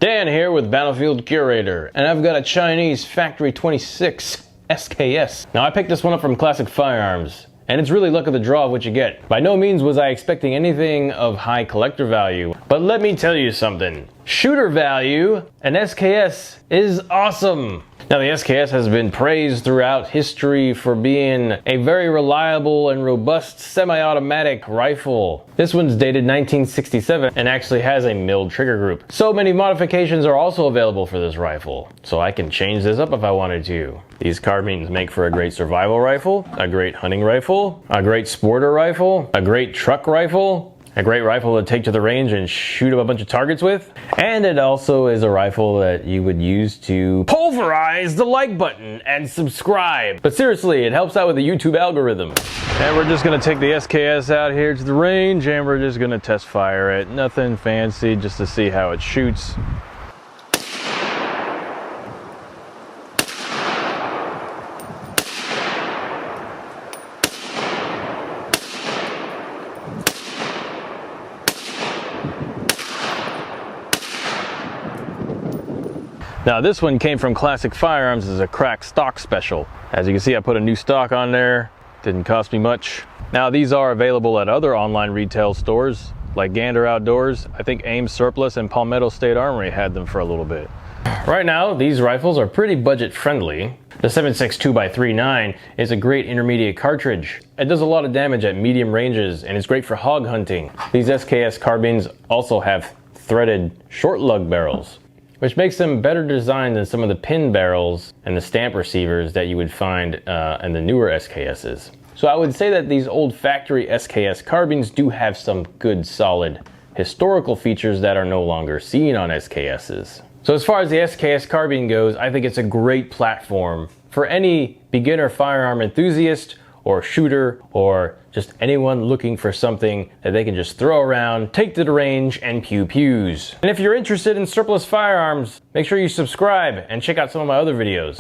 Dan here with Battlefield Curator, and I've got a Chinese Factory 26 SKS. Now I picked this one up from Classic Firearms, and it's really luck of the draw of what you get. By no means was I expecting anything of high collector value, but let me tell you something. Shooter value, an SKS is awesome. Now the SKS has been praised throughout history for being a very reliable and robust semi-automatic rifle. This one's dated 1967 and actually has a milled trigger group. So many modifications are also available for this rifle, so I can change this up if I wanted to. These carbines make for a great survival rifle, a great hunting rifle, a great sporter rifle, a great truck rifle, a great rifle to take to the range and shoot up a bunch of targets with. And it also is a rifle that you would use to pulverize the like button and subscribe. But seriously, it helps out with the YouTube algorithm. And we're just gonna take the SKS out here to the range and we're just gonna test fire it. Nothing fancy, just to see how it shoots. Now this one came from Classic Firearms as a cracked stock special. As you can see, I put a new stock on there. Didn't cost me much. Now these are available at other online retail stores like Gander Outdoors. I think Ames Surplus and Palmetto State Armory had them for a little bit. Right now, these rifles are pretty budget friendly. The 7.62 x 3.9 is a great intermediate cartridge. It does a lot of damage at medium ranges and is great for hog hunting. These SKS carbines also have threaded short lug barrels, which makes them better designed than some of the pin barrels and the stamp receivers that you would find in the newer SKSs. So I would say that these old factory SKS carbines do have some good solid historical features that are no longer seen on SKSs. So as far as the SKS carbine goes, I think it's a great platform for any beginner firearm enthusiast or shooter, or just anyone looking for something that they can just throw around, take to the range, and pew-pews. And if you're interested in surplus firearms, make sure you subscribe and check out some of my other videos.